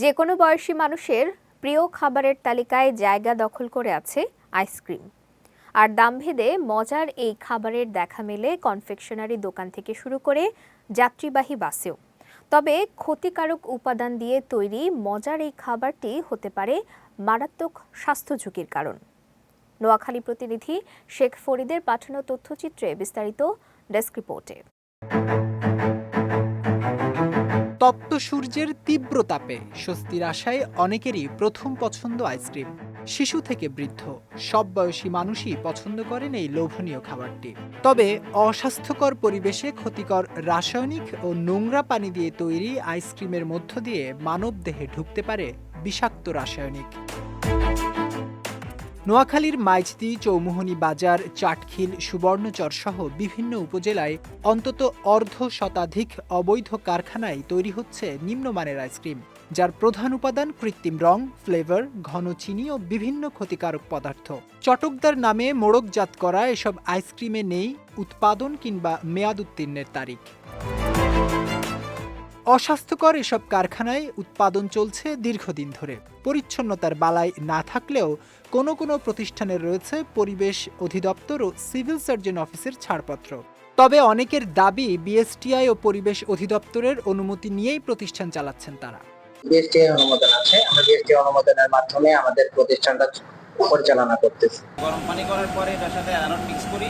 যে কোনো বয়সী মানুষের প্রিয় খাবারের তালিকায় জায়গা দখল করে আছে আইসক্রিম। আর দামভেদে মজার এই খাবারের দেখা মেলে কনফেকশনারি দোকান থেকে শুরু করে যাত্রীবাহী বাসেও। তবে ক্ষতিকারক উপাদান দিয়ে তৈরি মজার এই খাবারটি হতে পারে মারাত্মক স্বাস্থ্য ঝুঁকির কারণ। নোয়াখালী প্রতিনিধি শেখ ফরিদের পাঠানো তথ্যচিত্রে বিস্তারিত ডেস্ক রিপোর্টে। তপ্ত সূর্যের তীব্র তাপে স্বস্তির আশায় অনেকেরই প্রথম পছন্দ আইসক্রিম। শিশু থেকে বৃদ্ধ সব বয়সী মানুষই পছন্দ করেন এই লোভনীয় খাবারটি। তবে অস্বাস্থ্যকর পরিবেশে ক্ষতিকর রাসায়নিক ও নোংরা পানি দিয়ে তৈরি আইসক্রিমের মধ্য দিয়ে মানবদেহে ঢুকতে পারে বিষাক্ত রাসায়নিক। নোয়াখালীর মাইজদি, চৌমুহনী বাজার, চাটখিল, সুবর্ণচর সহ বিভিন্ন উপজেলায় অন্তত অর্ধ শতাধিক অবৈধ কারখানায় তৈরি হচ্ছে নিম্নমানের আইসক্রিম, যার প্রধান উপাদান কৃত্রিম রং, ফ্লেভার, ঘন চিনি ও বিভিন্ন ক্ষতিকারক পদার্থ। চটকদার নামে মোড়কজাত করা এসব আইসক্রিমে নেই উৎপাদন কিংবা মেয়াদ উত্তীর্ণের তারিখ। অস্বাস্থ্যকর এসব কারখানায় উৎপাদন চলছে দীর্ঘদিন ধরে। পরিচ্ছন্নতার বালাই না থাকলেও কোনো কোনো প্রতিষ্ঠানের রয়েছে পরিবেশ অধিদপ্তর ও সিভিল সার্জন অফিসের ছাড়পত্র। তবে অনেকের দাবি বিএসটিআই ও পরিবেশ অধিদপ্তরের অনুমতি নিয়েই প্রতিষ্ঠান চালাচ্ছেন তারা। বিএসটিআই অনুমোদন আছে, আমরা বিএসটিআই অনুমোদনের মাধ্যমে আমাদের প্রতিষ্ঠানটা পরিচালনা করতেছি। গরম পানি করার পরে এটার সাথে আরো মিক্স করি,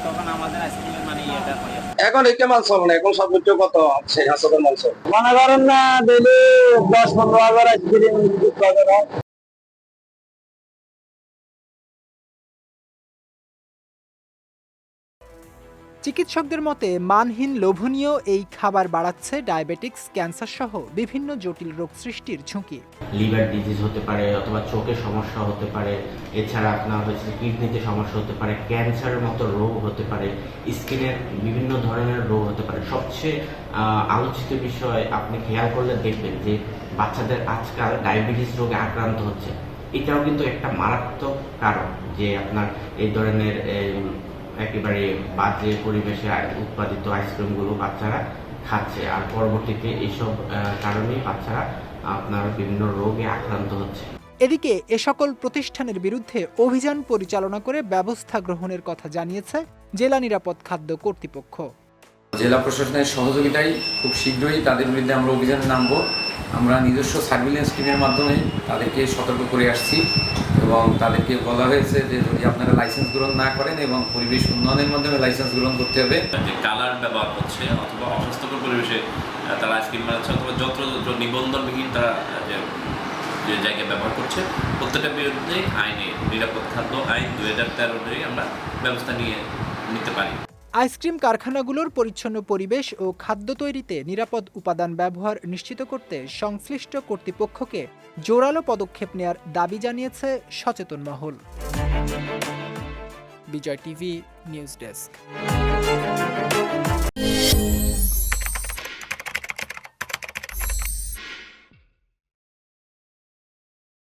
তখন আমাদের আইসক্রিমের মানে এটা হয়। এখন এই মাল চলে না, এখন সর্বোচ্চ কত আছে হাসপাতাল মাল চলে মনে করেন না ডেইলি 10-15 হাজার আইসক্রিম উৎপাদন হয়। চিকিৎসকদের মতে মানহীন লোভনীয় এই খাবার বাড়াচ্ছে ডায়াবেটিক্স, ক্যান্সার সহ বিভিন্ন জটিল রোগ সৃষ্টির ঝুঁকি। লিভার ডিজিজ হতে পারে, অথবা চোখের সমস্যা হতে পারে, এছাড়া আপনার হচ্ছে কিডনিতে সমস্যা হতে পারে, ক্যান্সারের মতো রোগ হতে পারে, স্কিনের বিভিন্ন ধরনের রোগ হতে পারে। সবচেয়ে আলোচিত বিষয় আপনি খেয়াল করলে দেখবেন যে বাচ্চাদের আজকাল ডায়াবেটিস রোগে আক্রান্ত হচ্ছে। এটাও কিন্তু একটা মারাত্মক কারণ যে আপনার এই ধরনের একেবারে বাজে পরিবেশে উৎপাদিত আইসক্রিমগুলো বাচ্চারা খাচ্ছে, আর পরবর্তীতে এইসব কারণে বাচ্চারা আপনার বিভিন্ন রোগে আক্রান্ত হচ্ছে। এদিকে এ সকল প্রতিষ্ঠানের বিরুদ্ধে অভিযান পরিচালনা করে ব্যবস্থা গ্রহণের কথা জানিয়েছে জেলা নিরাপদ খাদ্য কর্তৃপক্ষ। জেলা প্রশাসনের সহযোগিতায় খুব শীঘ্রই তাদের বিরুদ্ধে আমরা অভিযানে নামব। আমরা নিজস্ব সার্ভিলেন্স টিমের মাধ্যমে তাদেরকে সতর্ক করে আসছি এবং তাদেরকে বলা হয়েছে যে যদি আপনারা লাইসেন্স গ্রহণ না করেন এবং পরিবেশ উন্নয়নের মাধ্যমে লাইসেন্স গ্রহণ করতে হবে। যে কালার ব্যবহার করছে অথবা অস্বাস্থ্যকর পরিবেশে তারা আইসক্রিম বানাচ্ছে অথবা যত্র নিবন্ধনবিহীন তারা যে জায়গায় ব্যবহার করছে, প্রত্যেকটার বিরুদ্ধে আইনে নিরাপদ খাদ্য আইন 2013 অনুযায়ী আমরা ব্যবস্থা নিতে পারি। আইসক্রিম কারখানাগুলোর পরিচ্ছন্ন পরিবেশ ও খাদ্য তৈরিতে নিরাপদ উপাদান ব্যবহার নিশ্চিত করতে সংশ্লিষ্ট কর্তৃপক্ষকে জোরালো পদক্ষেপ নেয়ার দাবি জানিয়েছে সচেতন মহল। বিজয় টিভি নিউজ ডেস্ক।